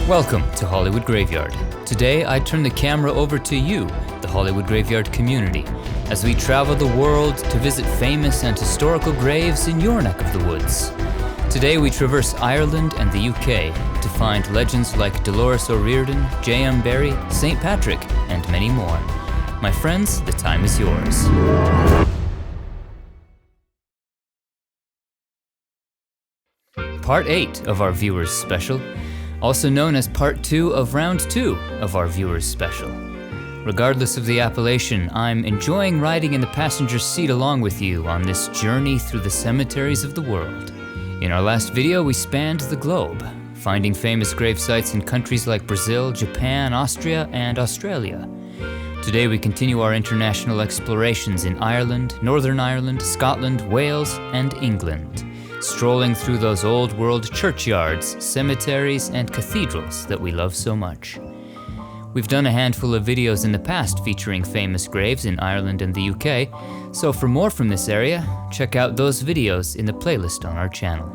Welcome to Hollywood Graveyard. Today I turn the camera over to you, the Hollywood Graveyard community, as we travel the world to visit famous and historical graves in your neck of the woods. Today we traverse Ireland and the UK to find legends like Dolores O'Riordan, J.M. Barrie, St. Patrick, and many more. My friends, the time is yours. Part 8 of our Viewers Special, also known as Part 2 of Round 2 of our Viewers Special. Regardless of the appellation, I'm enjoying riding in the passenger seat along with you on this journey through the cemeteries of the world. In our last video, we spanned the globe, finding famous grave sites in countries like Brazil, Japan, Austria, and Australia. Today we continue our international explorations in Ireland, Northern Ireland, Scotland, Wales, and England, strolling through those old world churchyards, cemeteries, and cathedrals that we love so much. We've done a handful of videos in the past featuring famous graves in Ireland and the UK, so for more from this area, check out those videos in the playlist on our channel.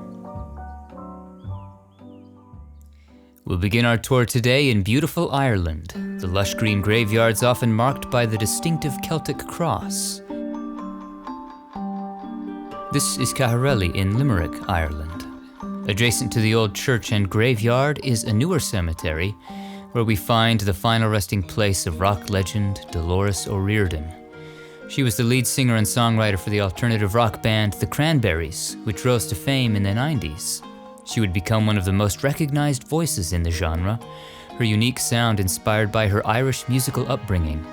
We'll begin our tour today in beautiful Ireland, the lush green graveyards often marked by the distinctive Celtic cross. This is Caherelly in Limerick, Ireland. Adjacent to the old church and graveyard is a newer cemetery where we find the final resting place of rock legend Dolores O'Riordan. She was the lead singer and songwriter for the alternative rock band The Cranberries, which rose to fame in the 90s. She would become one of the most recognized voices in the genre, her unique sound inspired by her Irish musical upbringing.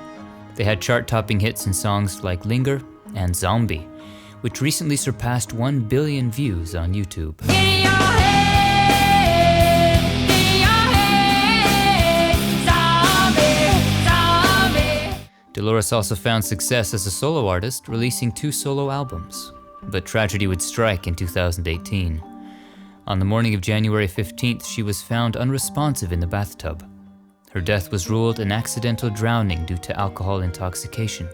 They had chart-topping hits in songs like Linger and Zombie, which recently surpassed 1 billion views on YouTube. Dolores also found success as a solo artist, releasing 2 solo albums. But tragedy would strike in 2018. On the morning of January 15th, she was found unresponsive in the bathtub. Her death was ruled an accidental drowning due to alcohol intoxication.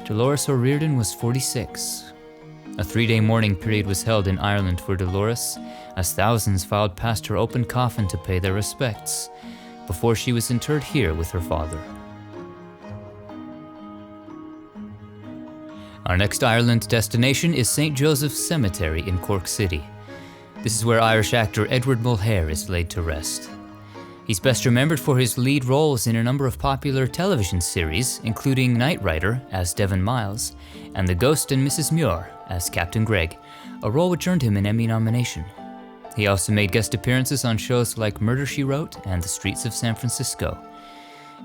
Dolores O'Riordan was 46. A 3-day mourning period was held in Ireland for Dolores, as thousands filed past her open coffin to pay their respects, before she was interred here with her father. Our next Ireland destination is St. Joseph's Cemetery in Cork City. This is where Irish actor Edward Mulhare is laid to rest. He's best remembered for his lead roles in a number of popular television series, including Knight Rider as Devon Miles, and The Ghost and Mrs. Muir as Captain Gregg, a role which earned him an Emmy nomination. He also made guest appearances on shows like Murder, She Wrote and The Streets of San Francisco.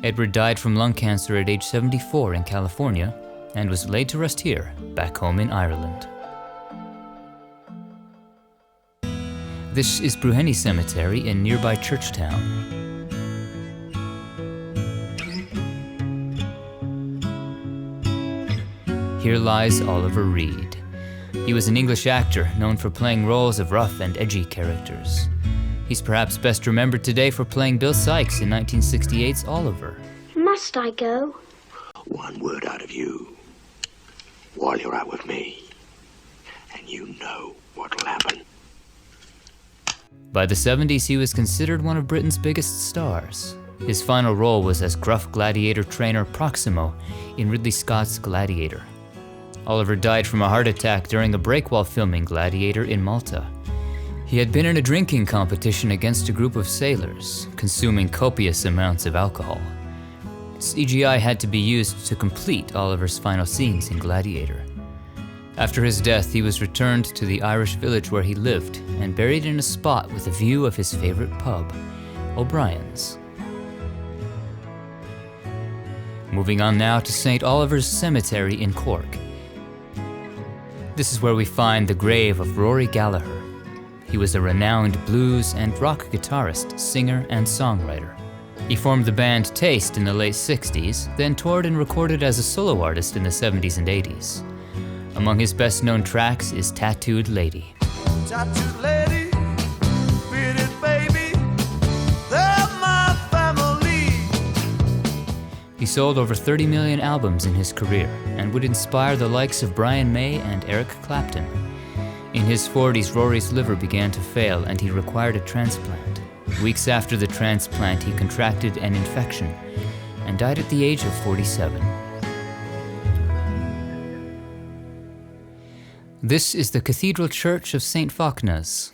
Edward died from lung cancer at age 74 in California, and was laid to rest here, back home in Ireland. This is Bruhenny Cemetery in nearby Churchtown. Here lies Oliver Reed. He was an English actor known for playing roles of rough and edgy characters. He's perhaps best remembered today for playing Bill Sikes in 1968's Oliver. Must I go? One word out of you, while you're out with me, and you know what'll happen. By the 70s, he was considered one of Britain's biggest stars. His final role was as gruff gladiator trainer Proximo in Ridley Scott's Gladiator. Oliver died from a heart attack during a break while filming Gladiator in Malta. He had been in a drinking competition against a group of sailors, consuming copious amounts of alcohol. CGI had to be used to complete Oliver's final scenes in Gladiator. After his death, he was returned to the Irish village where he lived and buried in a spot with a view of his favorite pub, O'Brien's. Moving on now to St. Oliver's Cemetery in Cork. This is where we find the grave of Rory Gallagher. He was a renowned blues and rock guitarist, singer, and songwriter. He formed the band Taste in the late 60s, then toured and recorded as a solo artist in the 70s and 80s. Among his best-known tracks is Tattooed Lady. Tattooed lady, bearded baby, they're my family. He sold over 30 million albums in his career and would inspire the likes of Brian May and Eric Clapton. In his 40s, Rory's liver began to fail and he required a transplant. Weeks after the transplant, he contracted an infection and died at the age of 47. This is the Cathedral Church of St. Focna's.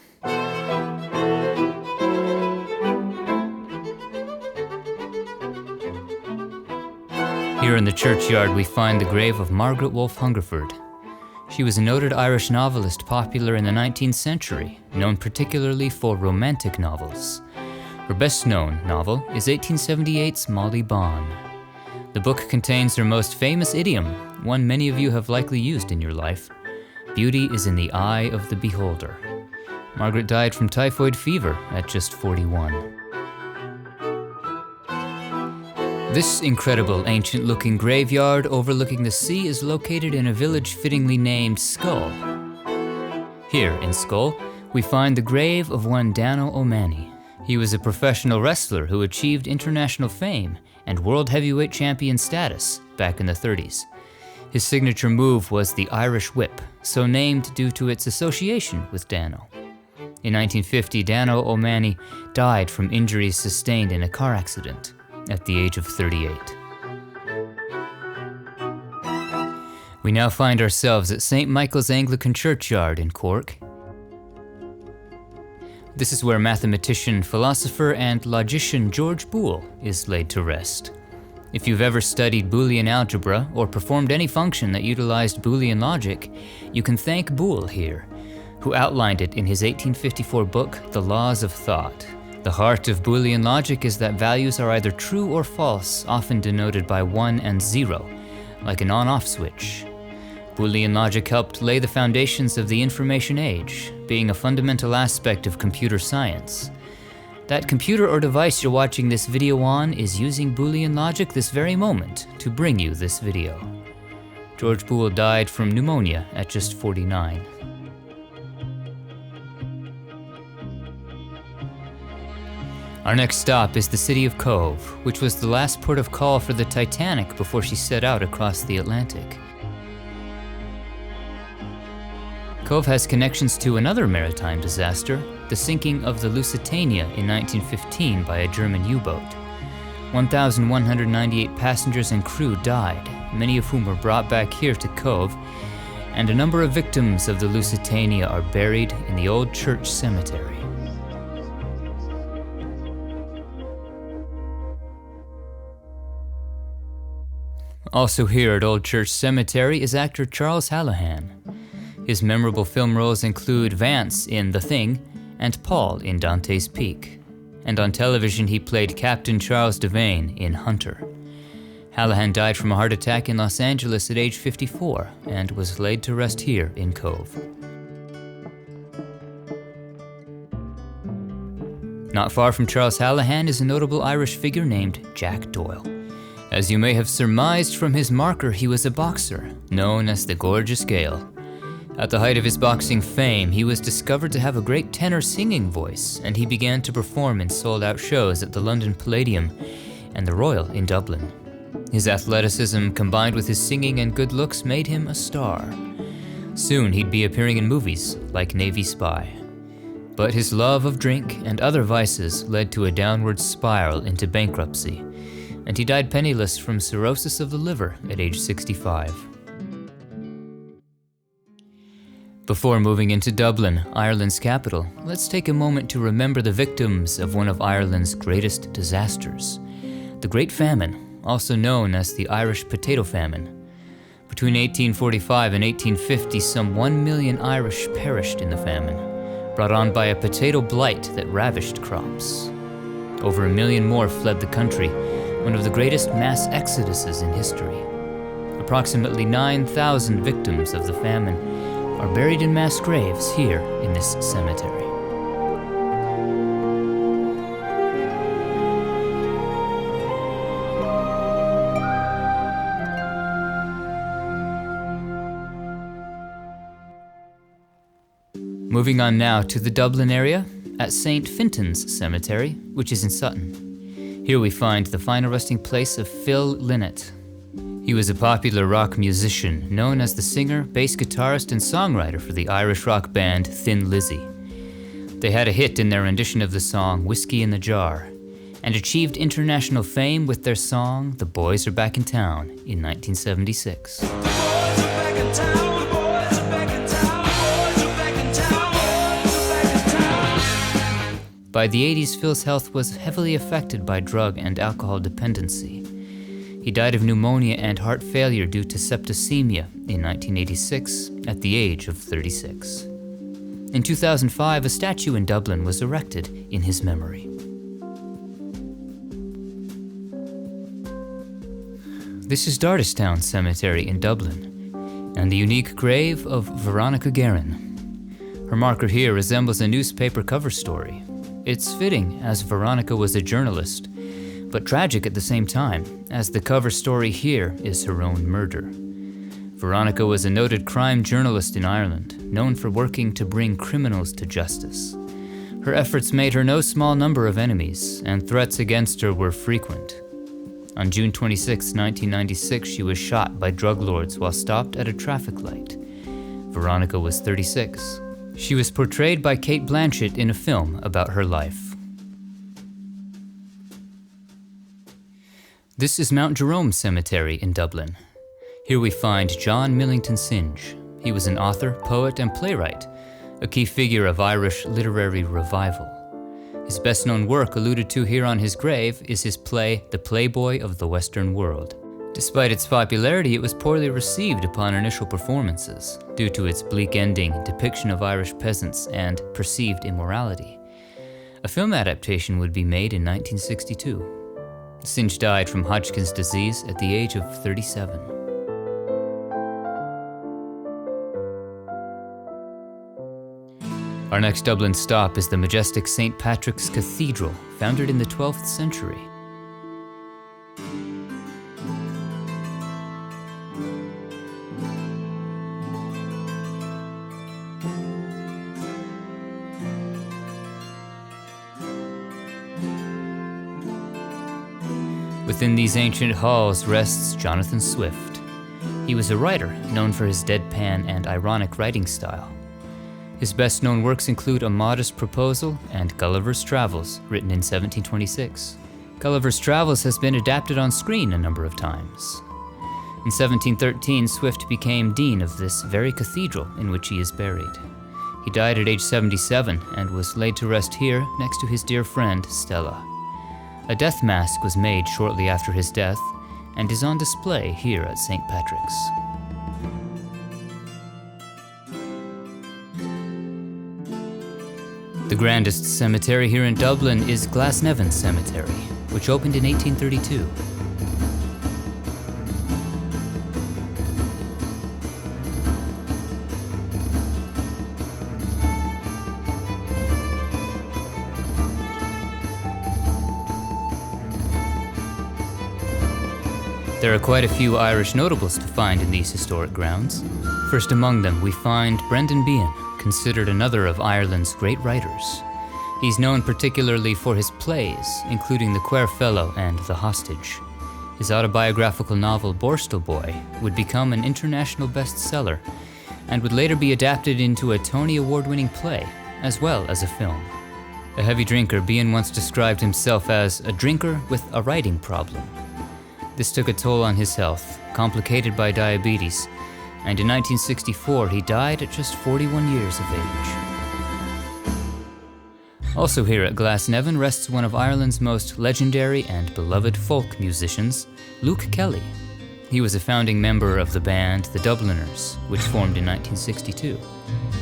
Here in the churchyard we find the grave of Margaret Wolfe Hungerford. She was a noted Irish novelist popular in the 19th century, known particularly for romantic novels. Her best-known novel is 1878's Molly Bawn. The book contains her most famous idiom, one many of you have likely used in your life. Beauty is in the eye of the beholder. Margaret died from typhoid fever at just 41. This incredible ancient-looking graveyard overlooking the sea is located in a village fittingly named Skull. Here in Skull, we find the grave of one Danno O'Mahony. He was a professional wrestler who achieved international fame and world heavyweight champion status back in the 30s. His signature move was the Irish Whip, so named due to its association with Danno. In 1950, Danno O'Mahony died from injuries sustained in a car accident at the age of 38. We now find ourselves at St. Michael's Anglican Churchyard in Cork. This is where mathematician, philosopher, and logician George Boole is laid to rest. If you've ever studied Boolean algebra or performed any function that utilized Boolean logic, you can thank Boole here, who outlined it in his 1854 book, The Laws of Thought. The heart of Boolean logic is that values are either true or false, often denoted by 1 and 0, like an on-off switch. Boolean logic helped lay the foundations of the information age, being a fundamental aspect of computer science. That computer or device you're watching this video on is using Boolean logic this very moment to bring you this video. George Boole died from pneumonia at just 49. Our next stop is the city of Cove, which was the last port of call for the Titanic before she set out across the Atlantic. Cove has connections to another maritime disaster, the sinking of the Lusitania in 1915 by a German U-boat. 1,198 passengers and crew died, many of whom were brought back here to Cove, and a number of victims of the Lusitania are buried in the Old Church Cemetery. Also here at Old Church Cemetery is actor Charles Hallahan. His memorable film roles include Vance in The Thing and Paul in Dante's Peak. And on television he played Captain Charles Devane in Hunter. Hallahan died from a heart attack in Los Angeles at age 54 and was laid to rest here in Cove. Not far from Charles Hallahan is a notable Irish figure named Jack Doyle. As you may have surmised from his marker, he was a boxer, known as the Gorgeous Gael. At the height of his boxing fame, he was discovered to have a great tenor singing voice, and he began to perform in sold-out shows at the London Palladium and the Royal in Dublin. His athleticism, combined with his singing and good looks, made him a star. Soon he'd be appearing in movies like Navy Spy. But his love of drink and other vices led to a downward spiral into bankruptcy, and he died penniless from cirrhosis of the liver at age 65. Before moving into Dublin, Ireland's capital, let's take a moment to remember the victims of one of Ireland's greatest disasters, the Great Famine, also known as the Irish Potato Famine. Between 1845 and 1850, some 1 million Irish perished in the famine, brought on by a potato blight that ravished crops. Over 1 million more fled the country, one of the greatest mass exoduses in history. Approximately 9,000 victims of the famine are buried in mass graves here in this cemetery. Moving on now to the Dublin area, at St. Fintan's Cemetery, which is in Sutton. Here we find the final resting place of Phil Lynott. He was a popular rock musician, known as the singer, bass guitarist, and songwriter for the Irish rock band Thin Lizzy. They had a hit in their rendition of the song Whiskey in the Jar, and achieved international fame with their song The Boys Are Back in Town in 1976. By the 80s, Phil's health was heavily affected by drug and alcohol dependency. He died of pneumonia and heart failure due to septicemia in 1986 at the age of 36. In 2005, a statue in Dublin was erected in his memory. This is Dardistown Cemetery in Dublin, and the unique grave of Veronica Guerin. Her marker here resembles a newspaper cover story. It's fitting, as Veronica was a journalist, but tragic at the same time, as the cover story here is her own murder. Veronica was a noted crime journalist in Ireland, known for working to bring criminals to justice. Her efforts made her no small number of enemies, and threats against her were frequent. On June 26, 1996, she was shot by drug lords while stopped at a traffic light. Veronica was 36. She was portrayed by Cate Blanchett in a film about her life. This is Mount Jerome Cemetery in Dublin. Here we find John Millington Synge. He was an author, poet, and playwright, a key figure of Irish literary revival. His best-known work, alluded to here on his grave, is his play, The Playboy of the Western World. Despite its popularity, it was poorly received upon initial performances, due to its bleak ending, depiction of Irish peasants, and perceived immorality. A film adaptation would be made in 1962. Synge died from Hodgkin's disease at the age of 37. Our next Dublin stop is the majestic St. Patrick's Cathedral, founded in the 12th century. Within these ancient halls rests Jonathan Swift. He was a writer known for his deadpan and ironic writing style. His best-known works include A Modest Proposal and Gulliver's Travels, written in 1726. Gulliver's Travels has been adapted on screen a number of times. In 1713, Swift became dean of this very cathedral in which he is buried. He died at age 77 and was laid to rest here next to his dear friend Stella. A death mask was made shortly after his death and is on display here at St. Patrick's. The grandest cemetery here in Dublin is Glasnevin Cemetery, which opened in 1832. There are quite a few Irish notables to find in these historic grounds. First among them, we find Brendan Behan, considered another of Ireland's great writers. He's known particularly for his plays, including The Quare Fellow and The Hostage. His autobiographical novel Borstal Boy would become an international bestseller and would later be adapted into a Tony Award-winning play, as well as a film. A heavy drinker, Behan once described himself as a drinker with a writing problem. This took a toll on his health, complicated by diabetes, and in 1964 he died at just 41 years of age. Also here at Glasnevin rests one of Ireland's most legendary and beloved folk musicians, Luke Kelly. He was a founding member of the band The Dubliners, which formed in 1962.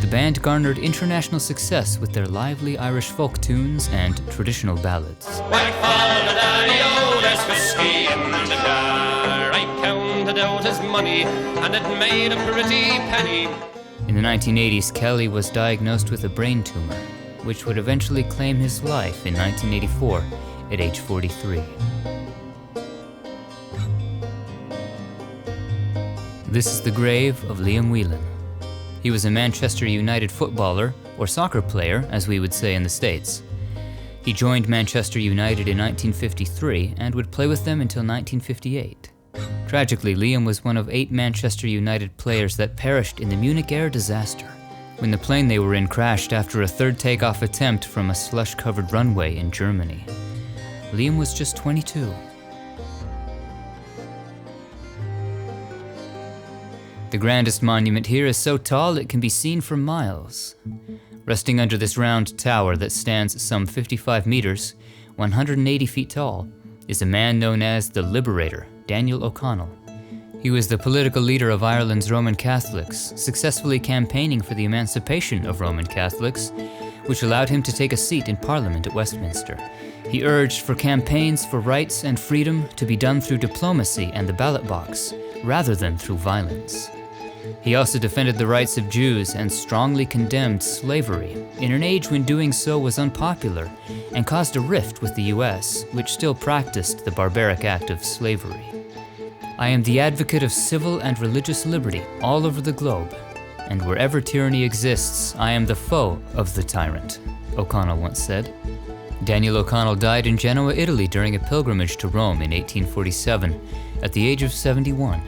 The band garnered international success with their lively Irish folk tunes and traditional ballads. There's whiskey in the jar. I counted out his money, and it made a pretty penny. In the 1980s, Kelly was diagnosed with a brain tumor, which would eventually claim his life in 1984 at age 43. This is the grave of Liam Whelan. He was a Manchester United footballer, or soccer player, as we would say in the States. He joined Manchester United in 1953 and would play with them until 1958. Tragically, Liam was one of 8 Manchester United players that perished in the Munich air disaster, when the plane they were in crashed after a third takeoff attempt from a slush-covered runway in Germany. Liam was just 22. The grandest monument here is so tall it can be seen for miles. Resting under this round tower that stands some 55 meters, 180 feet tall, is a man known as the Liberator, Daniel O'Connell. He was the political leader of Ireland's Roman Catholics, successfully campaigning for the emancipation of Roman Catholics, which allowed him to take a seat in Parliament at Westminster. He urged for campaigns for rights and freedom to be done through diplomacy and the ballot box, rather than through violence. He also defended the rights of Jews and strongly condemned slavery, in an age when doing so was unpopular and caused a rift with the US, which still practiced the barbaric act of slavery. I am the advocate of civil and religious liberty all over the globe, and wherever tyranny exists, I am the foe of the tyrant, O'Connell once said. Daniel O'Connell died in Genoa, Italy during a pilgrimage to Rome in 1847, at the age of 71.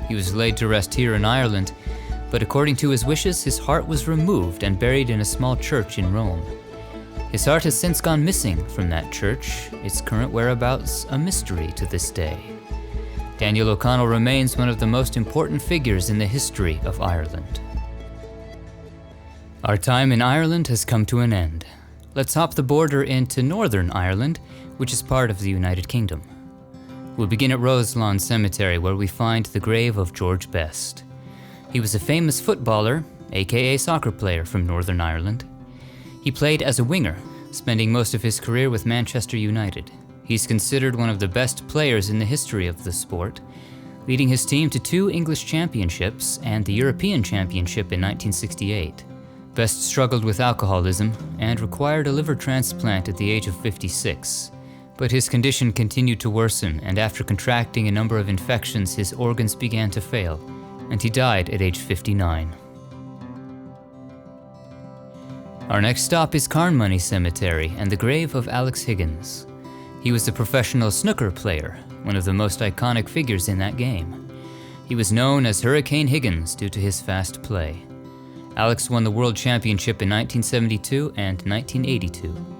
He was laid to rest here in Ireland, but according to his wishes, his heart was removed and buried in a small church in Rome. His heart has since gone missing from that church, its current whereabouts a mystery to this day. Daniel O'Connell remains one of the most important figures in the history of Ireland. Our time in Ireland has come to an end. Let's hop the border into Northern Ireland, which is part of the United Kingdom. We'll begin at Roselawn Cemetery, where we find the grave of George Best. He was a famous footballer, aka soccer player from Northern Ireland. He played as a winger, spending most of his career with Manchester United. He's considered one of the best players in the history of the sport, leading his team to 2 English championships and the European Championship in 1968. Best struggled with alcoholism and required a liver transplant at the age of 56. But his condition continued to worsen, and after contracting a number of infections, his organs began to fail, and he died at age 59. Our next stop is Carnmoney Cemetery and the grave of Alex Higgins. He was a professional snooker player, one of the most iconic figures in that game. He was known as Hurricane Higgins due to his fast play. Alex won the World Championship in 1972 and 1982.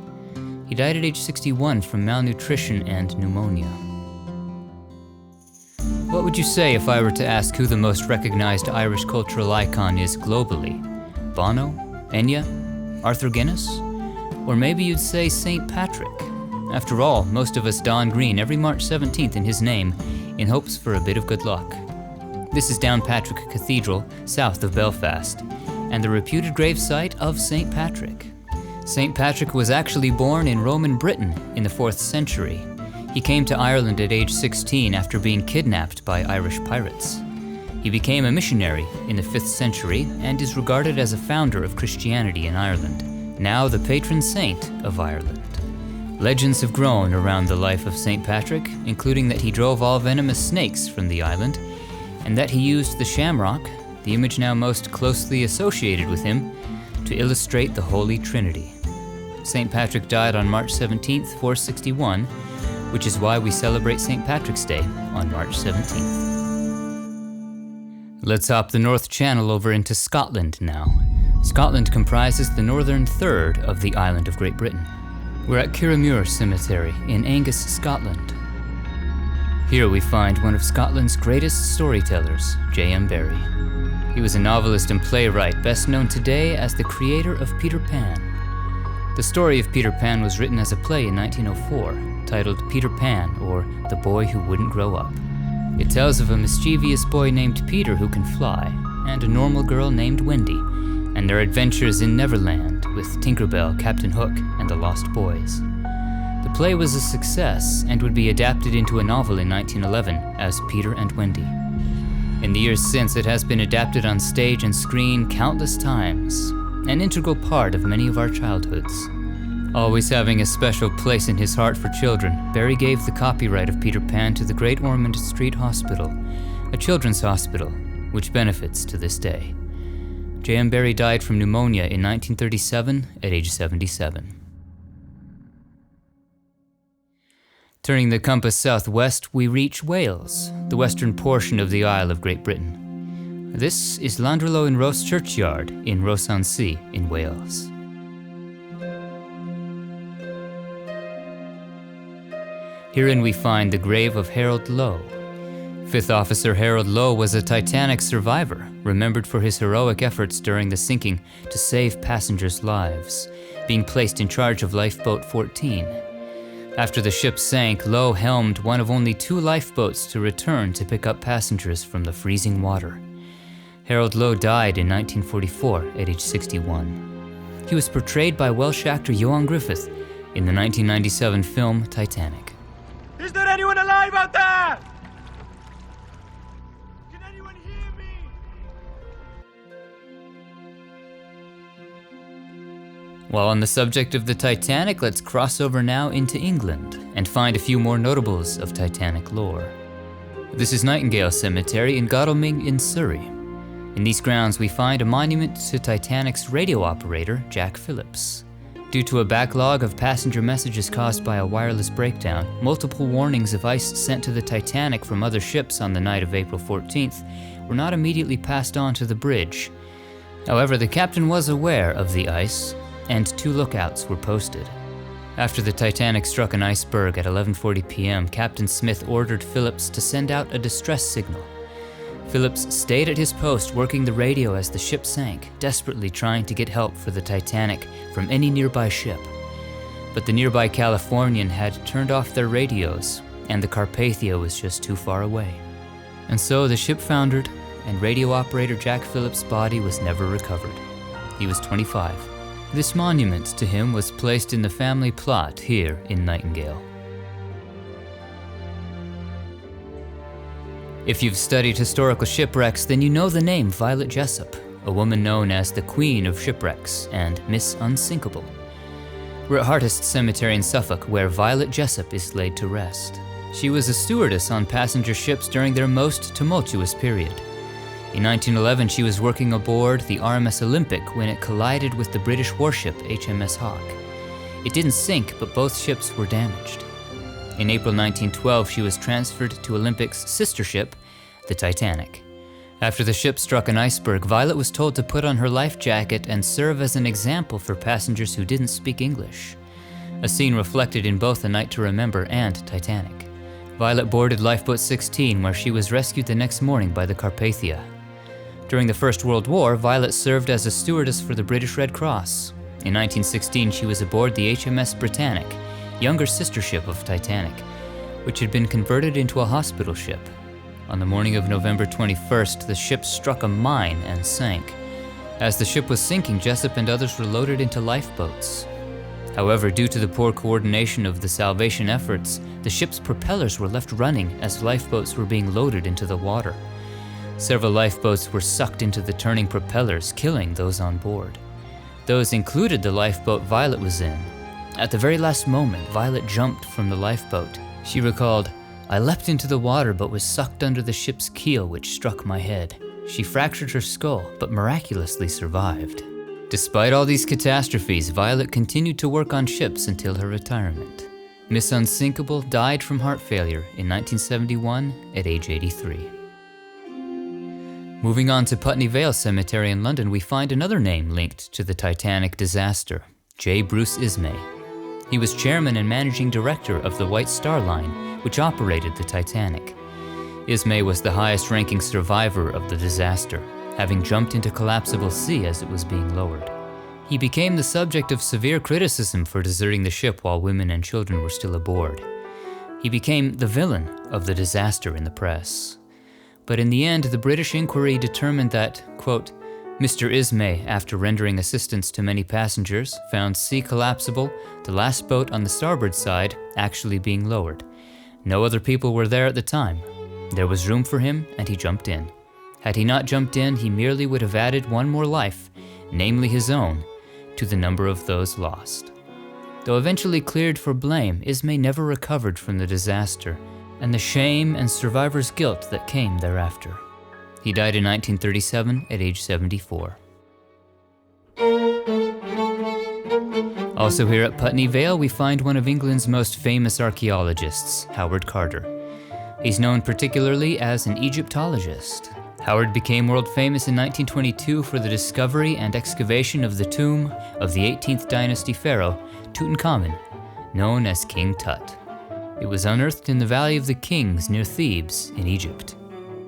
He died at age 61 from malnutrition and pneumonia. What would you say if I were to ask who the most recognized Irish cultural icon is globally? Bono? Enya? Arthur Guinness? Or maybe you'd say St. Patrick. After all, most of us don green every March 17th in his name, in hopes for a bit of good luck. This is Downpatrick Cathedral, south of Belfast, and the reputed gravesite of St. Patrick. St. Patrick was actually born in Roman Britain in the 4th century. He came to Ireland at age 16 after being kidnapped by Irish pirates. He became a missionary in the 5th century and is regarded as a founder of Christianity in Ireland, now the patron saint of Ireland. Legends have grown around the life of St. Patrick, including that he drove all venomous snakes from the island, and that he used the shamrock, the image now most closely associated with him, to illustrate the Holy Trinity. St. Patrick died on March 17th, 461, which is why we celebrate St. Patrick's Day on March 17th. Let's hop the North Channel over into Scotland now. Scotland comprises the northern third of the island of Great Britain. We're at Kirramure Cemetery in Angus, Scotland. Here we find one of Scotland's greatest storytellers, J.M. Barrie. He was a novelist and playwright, best known today as the creator of Peter Pan. The story of Peter Pan was written as a play in 1904, titled Peter Pan, or The Boy Who Wouldn't Grow Up. It tells of a mischievous boy named Peter who can fly, and a normal girl named Wendy, and their adventures in Neverland with Tinkerbell, Captain Hook, and the Lost Boys. The play was a success and would be adapted into a novel in 1911 as Peter and Wendy. In the years since, it has been adapted on stage and screen countless times, an integral part of many of our childhoods. Always having a special place in his heart for children, Barrie gave the copyright of Peter Pan to the Great Ormond Street Hospital, a children's hospital, which benefits to this day. J.M. Barrie died from pneumonia in 1937 at age 77. Turning the compass southwest, we reach Wales, the western portion of the Isle of Great Britain. This is Llandralow in Rose Churchyard in Rose-on-Sea in Wales. Herein we find the grave of Harold Lowe. Fifth Officer Harold Lowe was a Titanic survivor, remembered for his heroic efforts during the sinking to save passengers' lives, being placed in charge of Lifeboat 14. After the ship sank, Lowe helmed one of only 2 lifeboats to return to pick up passengers from the freezing water. Harold Lowe died in 1944 at age 61. He was portrayed by Welsh actor Ioan Gruffudd in the 1997 film Titanic. Is there anyone alive out there? Can anyone hear me? While on the subject of the Titanic, let's cross over now into England and find a few more notables of Titanic lore. This is Nightingale Cemetery in Godalming in Surrey. In these grounds, we find a monument to Titanic's radio operator, Jack Phillips. Due to a backlog of passenger messages caused by a wireless breakdown, multiple warnings of ice sent to the Titanic from other ships on the night of April 14th were not immediately passed on to the bridge. However, the captain was aware of the ice, and 2 lookouts were posted. After the Titanic struck an iceberg at 11:40 p.m., Captain Smith ordered Phillips to send out a distress signal. Phillips stayed at his post working the radio as the ship sank, desperately trying to get help for the Titanic from any nearby ship. But the nearby Californian had turned off their radios, and the Carpathia was just too far away. And so the ship foundered, and radio operator Jack Phillips' body was never recovered. He was 25. This monument to him was placed in the family plot here in Nightingale. If you've studied historical shipwrecks, then you know the name Violet Jessop, a woman known as the Queen of Shipwrecks and Miss Unsinkable. We're at Hartest Cemetery in Suffolk, where Violet Jessop is laid to rest. She was a stewardess on passenger ships during their most tumultuous period. In 1911, she was working aboard the RMS Olympic when it collided with the British warship HMS Hawk. It didn't sink, but both ships were damaged. In April 1912, she was transferred to Olympic's sister ship, the Titanic. After the ship struck an iceberg, Violet was told to put on her life jacket and serve as an example for passengers who didn't speak English. A scene reflected in both A Night to Remember and Titanic. Violet boarded Lifeboat 16, where she was rescued the next morning by the Carpathia. During the First World War, Violet served as a stewardess for the British Red Cross. In 1916, she was aboard the HMS Britannic, younger sister ship of Titanic, which had been converted into a hospital ship. On the morning of November 21st, the ship struck a mine and sank. As the ship was sinking, Jessop and others were loaded into lifeboats. However, due to the poor coordination of the salvation efforts, the ship's propellers were left running as lifeboats were being loaded into the water. Several lifeboats were sucked into the turning propellers, killing those on board. Those included the lifeboat Violet was in. At the very last moment, Violet jumped from the lifeboat. She recalled, "I leapt into the water but was sucked under the ship's keel, which struck my head." She fractured her skull, but miraculously survived. Despite all these catastrophes, Violet continued to work on ships until her retirement. Miss Unsinkable died from heart failure in 1971 at age 83. Moving on to Putney Vale Cemetery in London, we find another name linked to the Titanic disaster, J. Bruce Ismay. He was chairman and managing director of the White Star Line, which operated the Titanic. Ismay was the highest-ranking survivor of the disaster, having jumped into collapsible sea as it was being lowered. He became the subject of severe criticism for deserting the ship while women and children were still aboard. He became the villain of the disaster in the press. But in the end, the British inquiry determined that, quote, Mr. Ismay, after rendering assistance to many passengers, found sea collapsible, the last boat on the starboard side actually being lowered. No other people were there at the time. There was room for him, and he jumped in. Had he not jumped in, he merely would have added one more life, namely his own, to the number of those lost. Though eventually cleared for blame, Ismay never recovered from the disaster and the shame and survivor's guilt that came thereafter. He died in 1937 at age 74. Also here at Putney Vale, we find one of England's most famous archaeologists, Howard Carter. He's known particularly as an Egyptologist. Howard became world famous in 1922 for the discovery and excavation of the tomb of the 18th dynasty pharaoh, Tutankhamun, known as King Tut. It was unearthed in the Valley of the Kings near Thebes in Egypt.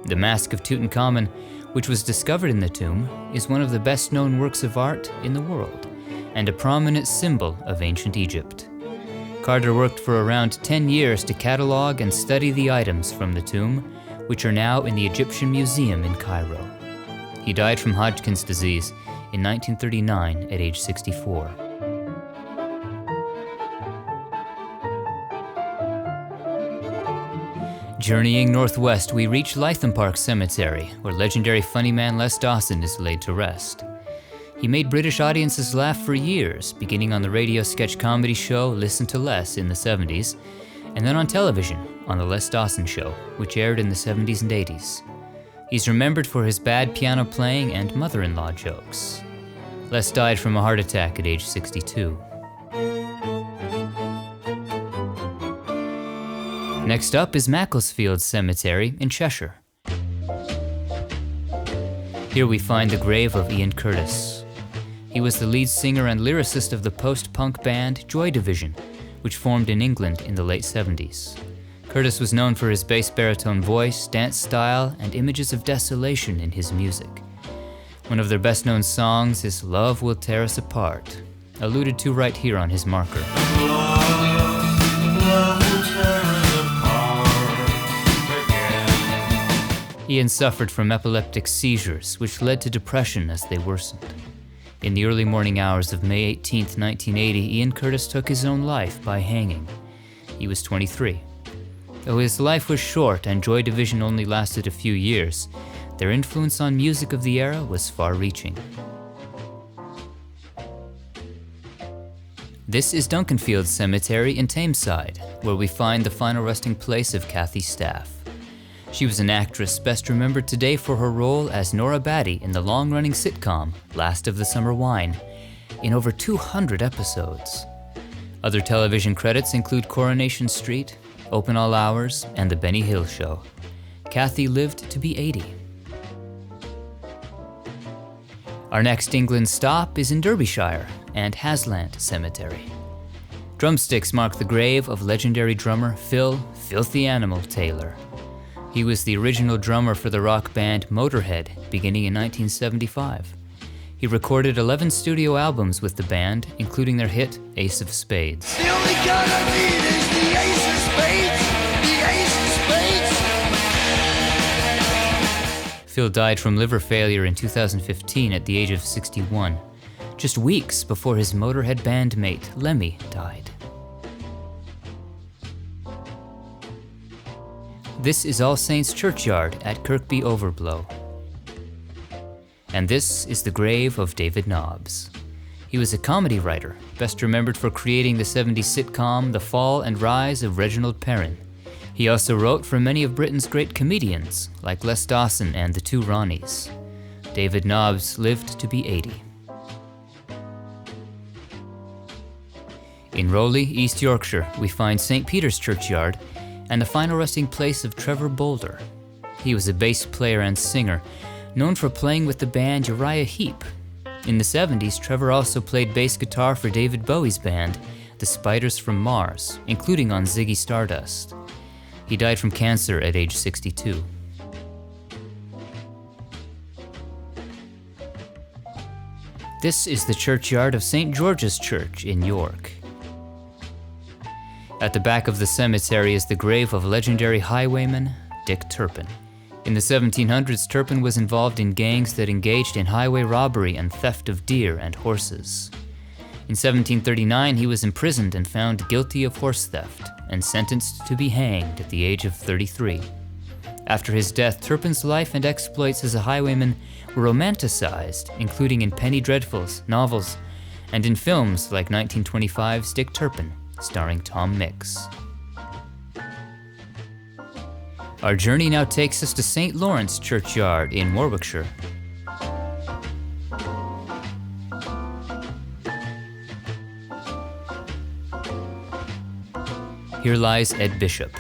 The Mask of Tutankhamun, which was discovered in the tomb, is one of the best-known works of art in the world and a prominent symbol of ancient Egypt. Carter worked for around 10 years to catalog and study the items from the tomb, which are now in the Egyptian Museum in Cairo. He died from Hodgkin's disease in 1939 at age 64. Journeying northwest, we reach Lytham Park Cemetery, where legendary funny man Les Dawson is laid to rest. He made British audiences laugh for years, beginning on the radio sketch comedy show Listen to Les in the 70s, and then on television on The Les Dawson Show, which aired in the 70s and 80s. He's remembered for his bad piano playing and mother-in-law jokes. Les died from a heart attack at age 62. Next up is Macclesfield Cemetery in Cheshire. Here we find the grave of Ian Curtis. He was the lead singer and lyricist of the post-punk band Joy Division, which formed in England in the late 70s. Curtis was known for his bass baritone voice, dance style, and images of desolation in his music. One of their best-known songs is Love Will Tear Us Apart, alluded to right here on his marker. Ian suffered from epileptic seizures, which led to depression as they worsened. In the early morning hours of May 18, 1980, Ian Curtis took his own life by hanging. He was 23. Though his life was short and Joy Division only lasted a few years, their influence on music of the era was far-reaching. This is Duncanfield Cemetery in Tameside, where we find the final resting place of Kathy Staff. She was an actress best remembered today for her role as Nora Batty in the long-running sitcom Last of the Summer Wine, in over 200 episodes. Other television credits include Coronation Street, Open All Hours, and The Benny Hill Show. Kathy lived to be 80. Our next England stop is in Derbyshire and Haslant Cemetery. Drumsticks mark the grave of legendary drummer Phil "Filthy Animal" Taylor. He was the original drummer for the rock band Motorhead, beginning in 1975. He recorded 11 studio albums with the band, including their hit Ace of Spades. The only gun I need is the Ace of Spades, the Ace of Spades. Phil died from liver failure in 2015 at the age of 61, just weeks before his Motorhead bandmate Lemmy died. This is All Saints Churchyard at Kirkby Overblow. And this is the grave of David Nobbs. He was a comedy writer, best remembered for creating the 70s sitcom The Fall and Rise of Reginald Perrin. He also wrote for many of Britain's great comedians, like Les Dawson and the Two Ronnies. David Nobbs lived to be 80. In Rowley, East Yorkshire, we find St. Peter's Churchyard and the final resting place of Trevor Boulder. He was a bass player and singer, known for playing with the band Uriah Heep. In the 70s, Trevor also played bass guitar for David Bowie's band, The Spiders from Mars, including on Ziggy Stardust. He died from cancer at age 62. This is the churchyard of St. George's Church in York. At the back of the cemetery is the grave of legendary highwayman Dick Turpin. In the 1700s, Turpin was involved in gangs that engaged in highway robbery and theft of deer and horses. In 1739, he was imprisoned and found guilty of horse theft and sentenced to be hanged at the age of 33. After his death, Turpin's life and exploits as a highwayman were romanticized, including in penny dreadfuls, novels, and in films like 1925's Dick Turpin, starring Tom Mix. Our journey now takes us to St. Lawrence Churchyard in Warwickshire. Here lies Ed Bishop.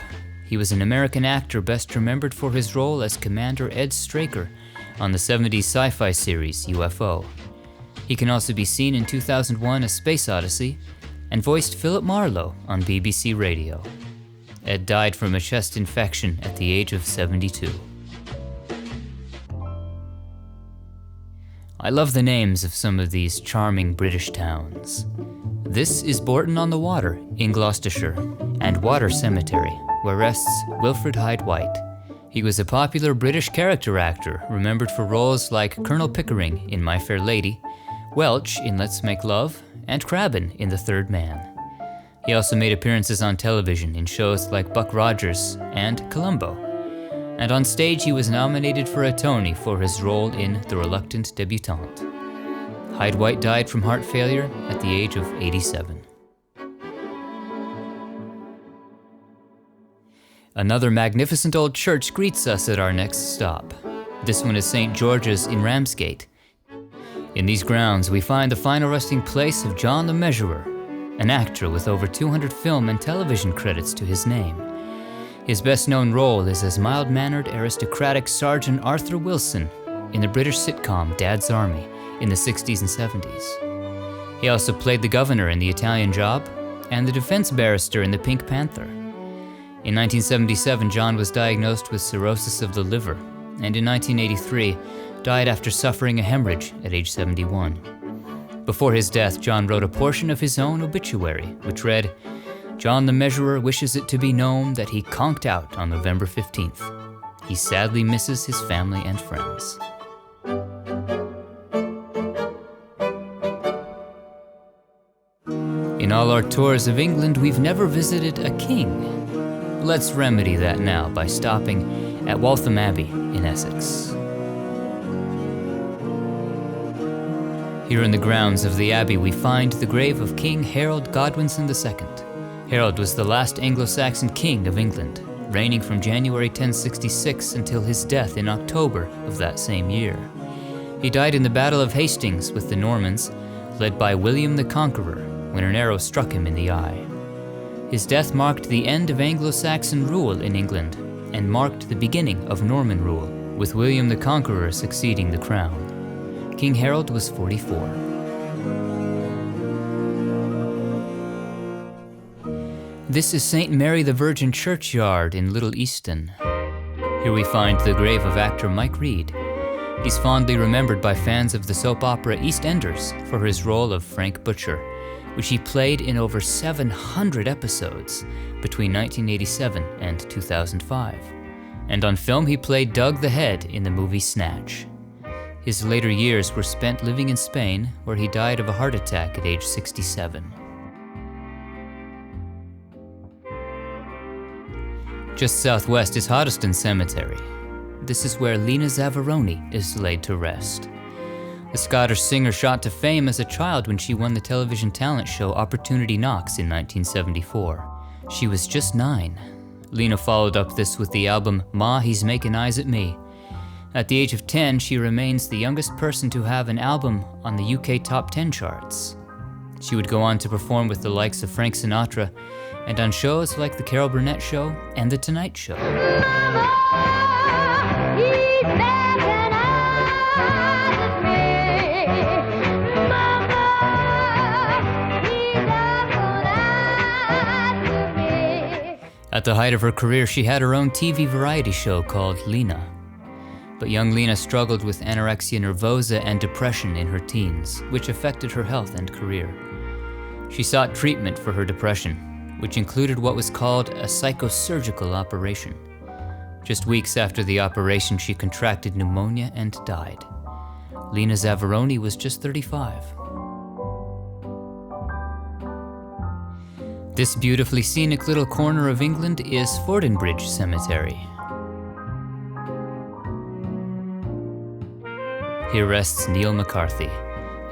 He was an American actor best remembered for his role as Commander Ed Straker on the 70s sci-fi series UFO. He can also be seen in 2001 A Space Odyssey and voiced Philip Marlowe on BBC Radio. Ed died from a chest infection at the age of 72. I love the names of some of these charming British towns. This is Bourton-on-the-Water in Gloucestershire, and Water Cemetery, where rests Wilfrid Hyde-White. He was a popular British character actor, remembered for roles like Colonel Pickering in My Fair Lady, Welch in Let's Make Love, and Crabbin in The Third Man. He also made appearances on television in shows like Buck Rogers and Columbo. And on stage he was nominated for a Tony for his role in The Reluctant Debutante. Hyde-White died from heart failure at the age of 87. Another magnificent old church greets us at our next stop. This one is St. George's in Ramsgate. In these grounds we find the final resting place of John the Measurer, an actor with over 200 film and television credits to his name. His best-known role is as mild-mannered, aristocratic Sergeant Arthur Wilson in the British sitcom Dad's Army in the 60s and 70s. He also played the governor in The Italian Job and the defense barrister in The Pink Panther. In 1977, John was diagnosed with cirrhosis of the liver, and in 1983, died after suffering a hemorrhage at age 71. Before his death, John wrote a portion of his own obituary, which read, "John the Measurer wishes it to be known that he conked out on November 15th. He sadly misses his family and friends." In all our tours of England, we've never visited a king. Let's remedy that now by stopping at Waltham Abbey in Essex. Here in the grounds of the Abbey, we find the grave of King Harold Godwinson II. Harold was the last Anglo-Saxon king of England, reigning from January 1066 until his death in October of that same year. He died in the Battle of Hastings with the Normans, led by William the Conqueror, when an arrow struck him in the eye. His death marked the end of Anglo-Saxon rule in England, and marked the beginning of Norman rule, with William the Conqueror succeeding the crown. King Harold was 44. This is St. Mary the Virgin Churchyard in Little Easton. Here we find the grave of actor Mike Reid. He's fondly remembered by fans of the soap opera EastEnders for his role of Frank Butcher, which he played in over 700 episodes between 1987 and 2005. And on film he played Doug the Head in the movie Snatch. His later years were spent living in Spain, where he died of a heart attack at age 67. Just southwest is Hoddesdon Cemetery. This is where Lena Zavaroni is laid to rest. The Scottish singer shot to fame as a child when she won the television talent show Opportunity Knocks in 1974. She was just 9. Lena followed up this with the album Ma He's Making Eyes at Me. At the age of 10, she remains the youngest person to have an album on the UK Top 10 charts. She would go on to perform with the likes of Frank Sinatra and on shows like The Carol Burnett Show and The Tonight Show. At the height of her career, she had her own TV variety show called Lena. But young Lena struggled with anorexia nervosa and depression in her teens, which affected her health and career. She sought treatment for her depression, which included what was called a psychosurgical operation. Just weeks after the operation, she contracted pneumonia and died. Lena Zavaroni was just 35. This beautifully scenic little corner of England is Fordinbridge Cemetery. Here rests Neil McCarthy.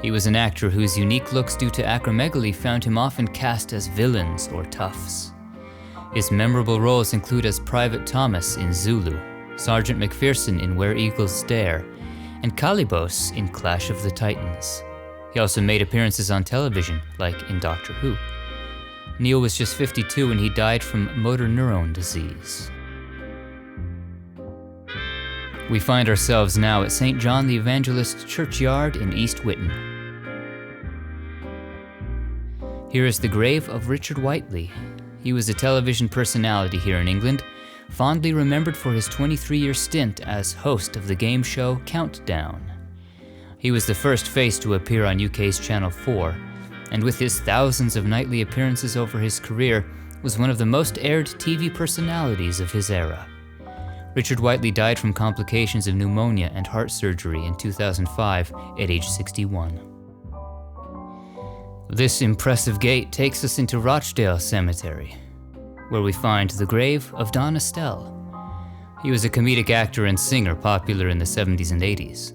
He was an actor whose unique looks due to acromegaly found him often cast as villains or toughs. His memorable roles include as Private Thomas in Zulu, Sergeant McPherson in Where Eagles Stare, and Kalibos in Clash of the Titans. He also made appearances on television, like in Doctor Who. Neil was just 52 and he died from motor neurone disease. We find ourselves now at St. John the Evangelist Churchyard in East Whitton. Here is the grave of Richard Whiteley. He was a television personality here in England, fondly remembered for his 23-year stint as host of the game show Countdown. He was the first face to appear on UK's Channel 4, and with his thousands of nightly appearances over his career, was one of the most aired TV personalities of his era. Richard Whiteley died from complications of pneumonia and heart surgery in 2005 at age 61. This impressive gate takes us into Rochdale Cemetery, where we find the grave of Don Estelle. He was a comedic actor and singer popular in the 70s and 80s.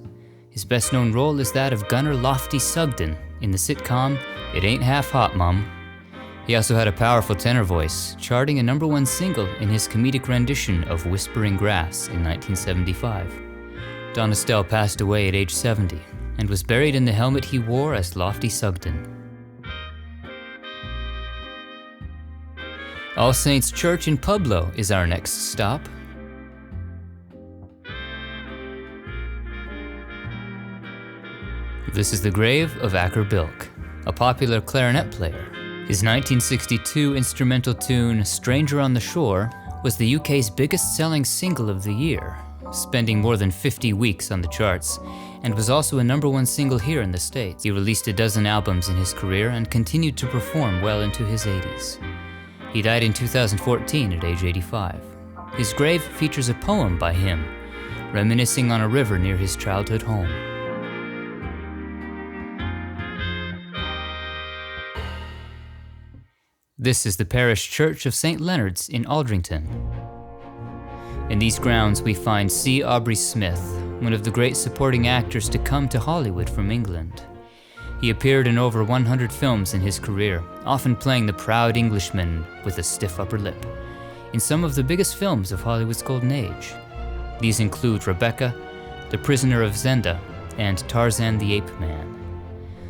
His best-known role is that of Gunner Lofty Sugden in the sitcom It Ain't Half Hot, Mum. He also had a powerful tenor voice, charting a #1 single in his comedic rendition of Whispering Grass in 1975. Don Estelle passed away at age 70 and was buried in the helmet he wore as Lofty Sugden. All Saints Church in Pueblo is our next stop. This is the grave of Acker Bilk, a popular clarinet player. His 1962 instrumental tune, Stranger on the Shore, was the UK's biggest-selling single of the year, spending more than 50 weeks on the charts, and was also a #1 single here in the States. He released a dozen albums in his career and continued to perform well into his 80s. He died in 2014 at age 85. His grave features a poem by him, reminiscing on a river near his childhood home. This is the parish church of St. Leonard's in Aldrington. In these grounds we find C. Aubrey Smith, one of the great supporting actors to come to Hollywood from England. He appeared in over 100 films in his career, often playing the proud Englishman with a stiff upper lip, in some of the biggest films of Hollywood's golden age. These include Rebecca, The Prisoner of Zenda, and Tarzan the Ape Man.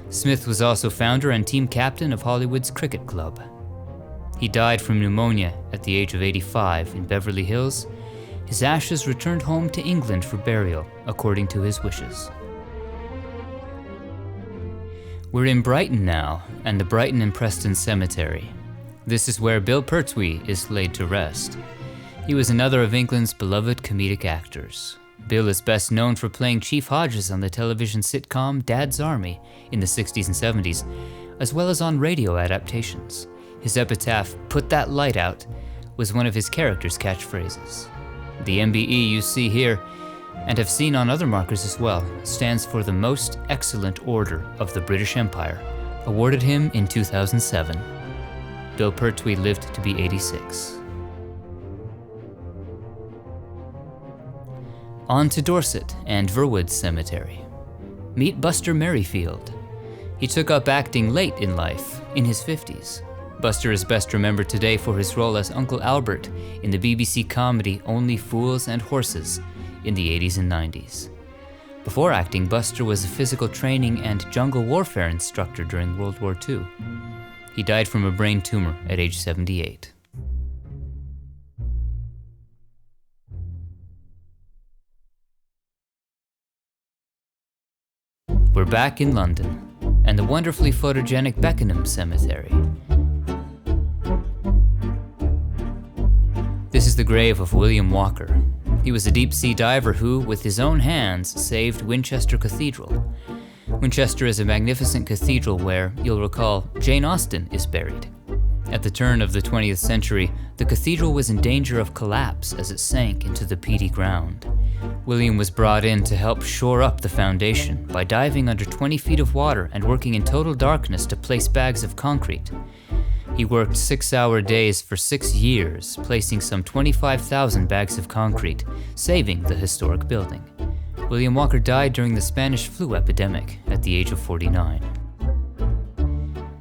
Smith was also founder and team captain of Hollywood's Cricket Club. He died from pneumonia at the age of 85 in Beverly Hills. His ashes returned home to England for burial, according to his wishes. We're in Brighton now, and the Brighton and Preston Cemetery. This is where Bill Pertwee is laid to rest. He was another of England's beloved comedic actors. Bill is best known for playing Chief Hodges on the television sitcom Dad's Army in the 60s and 70s, as well as on radio adaptations. His epitaph, "Put that light out," was one of his character's catchphrases. The MBE you see here, and have seen on other markers as well, stands for the Most Excellent Order of the British Empire, awarded him in 2007. Bill Pertwee lived to be 86. On to Dorset and Verwood Cemetery. Meet Buster Merrifield. He took up acting late in life, in his 50s. Buster is best remembered today for his role as Uncle Albert in the BBC comedy Only Fools and Horses in the 80s and 90s. Before acting, Buster was a physical training and jungle warfare instructor during World War II. He died from a brain tumor at age 78. We're back in London, and the wonderfully photogenic Beckenham Cemetery. This is the grave of William Walker. He was a deep-sea diver who, with his own hands, saved Winchester Cathedral. Winchester is a magnificent cathedral where, you'll recall, Jane Austen is buried. At the turn of the 20th century, the cathedral was in danger of collapse as it sank into the peaty ground. William was brought in to help shore up the foundation by diving under 20 feet of water and working in total darkness to place bags of concrete. He worked 6-hour days for 6 years, placing some 25,000 bags of concrete, saving the historic building. William Walker died during the Spanish flu epidemic at the age of 49.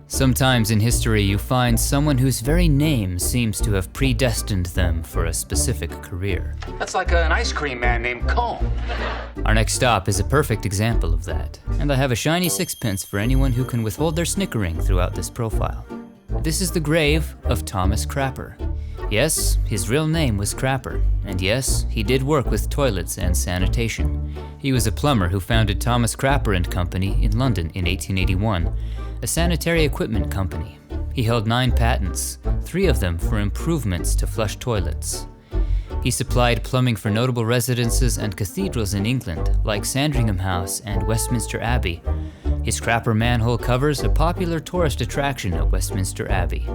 Sometimes in history you find someone whose very name seems to have predestined them for a specific career. That's like an ice cream man named Cone. Our next stop is a perfect example of that, and I have a shiny sixpence for anyone who can withhold their snickering throughout this profile. This is the grave of Thomas Crapper. Yes, his real name was Crapper, and yes, he did work with toilets and sanitation. He was a plumber who founded Thomas Crapper and Company in London in 1881, a sanitary equipment company. He held 9 patents, 3 of them for improvements to flush toilets. He supplied plumbing for notable residences and cathedrals in England, like Sandringham House and Westminster Abbey. His Crapper manhole covers a popular tourist attraction at Westminster Abbey.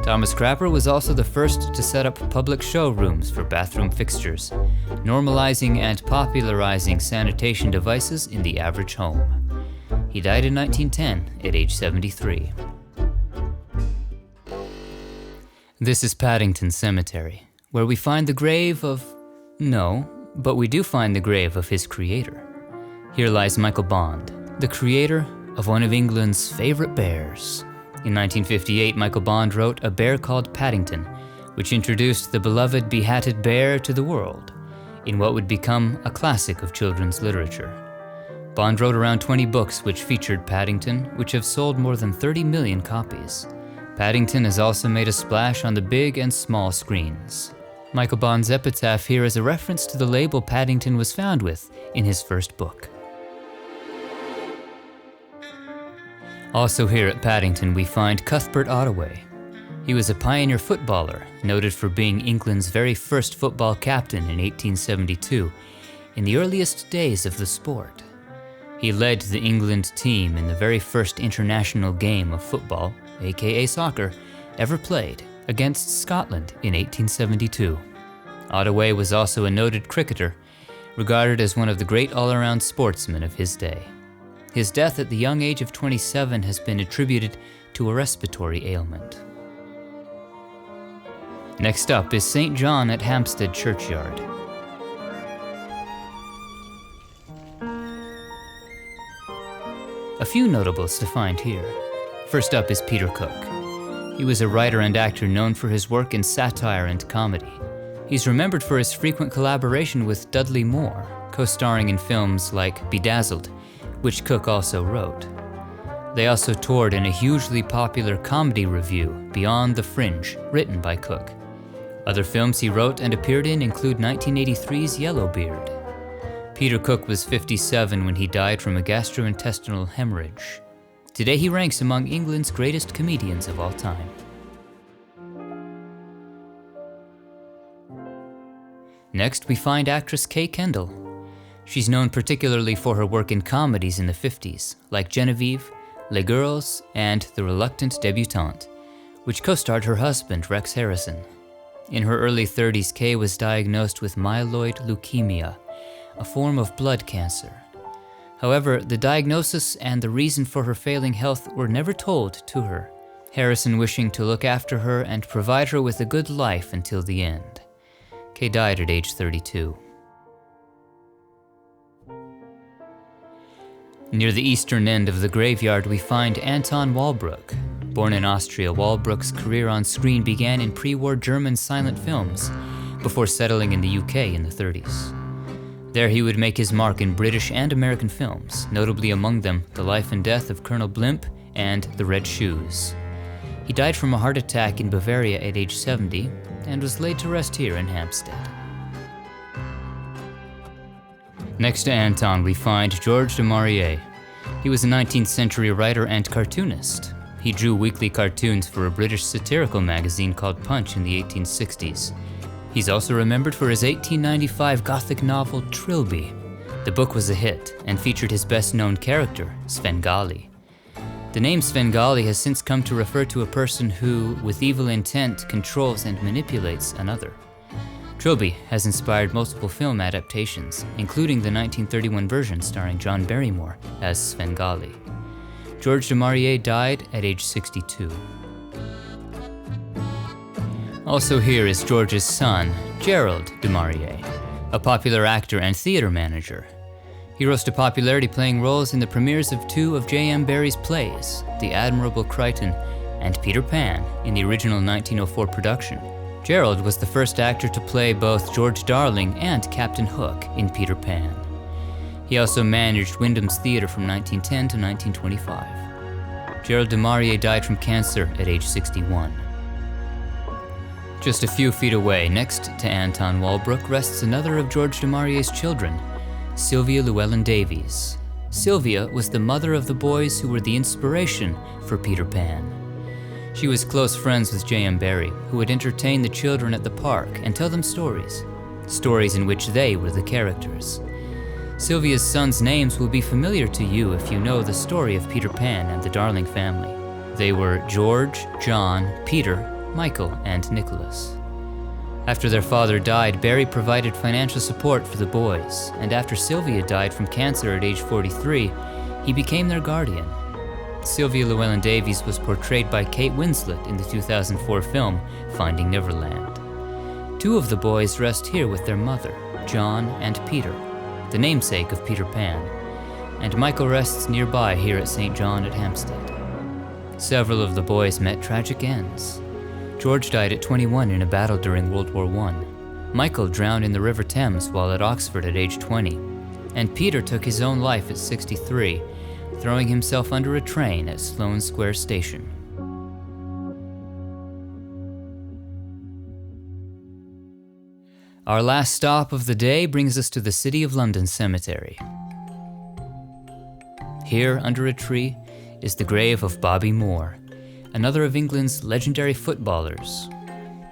Thomas Crapper was also the first to set up public showrooms for bathroom fixtures, normalizing and popularizing sanitation devices in the average home. He died in 1910 at age 73. This is Paddington Cemetery, where we find the grave of... No, but we do find the grave of his creator. Here lies Michael Bond, the creator of one of England's favorite bears. In 1958, Michael Bond wrote A Bear Called Paddington, which introduced the beloved behatted bear to the world, in what would become a classic of children's literature. Bond wrote around 20 books which featured Paddington, which have sold more than 30 million copies. Paddington has also made a splash on the big and small screens. Michael Bond's epitaph here is a reference to the label Paddington was found with in his first book. Also here at Paddington we find Cuthbert Ottaway. He was a pioneer footballer, noted for being England's very first football captain in 1872, in the earliest days of the sport. He led the England team in the very first international game of football, aka soccer, ever played, against Scotland in 1872. Ottaway was also a noted cricketer, regarded as one of the great all-around sportsmen of his day. His death at the young age of 27 has been attributed to a respiratory ailment. Next up is St. John at Hampstead Churchyard. A few notables to find here. First up is Peter Cook. He was a writer and actor known for his work in satire and comedy. He's remembered for his frequent collaboration with Dudley Moore, co-starring in films like Bedazzled, which Cook also wrote. They also toured in a hugely popular comedy revue, Beyond the Fringe, written by Cook. Other films he wrote and appeared in include 1983's Yellowbeard. Peter Cook was 57 when he died from a gastrointestinal hemorrhage. Today he ranks among England's greatest comedians of all time. Next we find actress Kay Kendall. She's known particularly for her work in comedies in the 50s, like Genevieve, Les Girls, and The Reluctant Debutante, which co-starred her husband, Rex Harrison. In her early 30s, Kay was diagnosed with myeloid leukemia, a form of blood cancer. However, the diagnosis and the reason for her failing health were never told to her, Harrison wishing to look after her and provide her with a good life until the end. Kay died at age 32. Near the eastern end of the graveyard we find Anton Walbrook. Born in Austria, Walbrook's career on screen began in pre-war German silent films, before settling in the UK in the 30s. There he would make his mark in British and American films, notably among them The Life and Death of Colonel Blimp and The Red Shoes. He died from a heart attack in Bavaria at age 70 and was laid to rest here in Hampstead. Next to Anton, we find Georges du Maurier. He was a 19th century writer and cartoonist. He drew weekly cartoons for a British satirical magazine called Punch in the 1860s. He's also remembered for his 1895 Gothic novel Trilby. The book was a hit and featured his best-known character, Svengali. The name Svengali has since come to refer to a person who, with evil intent, controls and manipulates another. Trilby has inspired multiple film adaptations, including the 1931 version starring John Barrymore as Svengali. Georges du Maurier died at age 62. Also here is George's son, Gerald du Maurier, a popular actor and theater manager. He rose to popularity playing roles in the premieres of 2 of J.M. Barrie's plays, The Admirable Crichton and Peter Pan in the original 1904 production. Gerald was the first actor to play both George Darling and Captain Hook in Peter Pan. He also managed Wyndham's Theatre from 1910 to 1925. Gerald du Maurier died from cancer at age 61. Just a few feet away, next to Anton Walbrook, rests another of George du Maurier's children, Sylvia Llewellyn Davies. Sylvia was the mother of the boys who were the inspiration for Peter Pan. She was close friends with J.M. Barrie, who would entertain the children at the park and tell them stories in which they were the characters. Sylvia's sons' names will be familiar to you if you know the story of Peter Pan and the Darling family. They were George, John, Peter, Michael, and Nicholas. After their father died, Barrie provided financial support for the boys, and after Sylvia died from cancer at age 43, he became their guardian. Sylvia Llewellyn Davies was portrayed by Kate Winslet in the 2004 film Finding Neverland. Two of the boys rest here with their mother, John and Peter, the namesake of Peter Pan, and Michael rests nearby here at St. John at Hampstead. Several of the boys met tragic ends. George died at 21 in a battle during World War I. Michael drowned in the River Thames while at Oxford at age 20. And Peter took his own life at 63, throwing himself under a train at Sloane Square Station. Our last stop of the day brings us to the City of London Cemetery. Here, under a tree, is the grave of Bobby Moore, another of England's legendary footballers.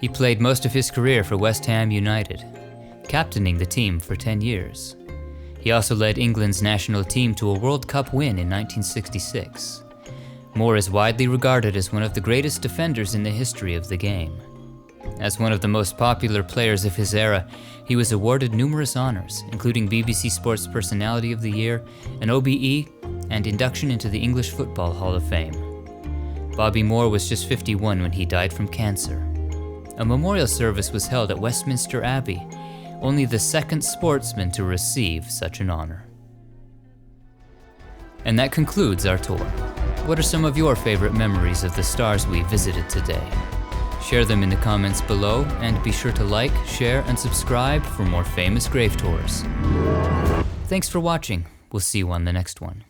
He played most of his career for West Ham United, captaining the team for 10 years. He also led England's national team to a World Cup win in 1966. Moore is widely regarded as one of the greatest defenders in the history of the game. As one of the most popular players of his era, he was awarded numerous honors, including BBC Sports Personality of the Year, an OBE, and induction into the English Football Hall of Fame. Bobby Moore was just 51 when he died from cancer. A memorial service was held at Westminster Abbey, only the second sportsman to receive such an honor. And that concludes our tour. What are some of your favorite memories of the stars we visited today? Share them in the comments below, and be sure to like, share, and subscribe for more famous grave tours. Thanks for watching. We'll see you on the next one.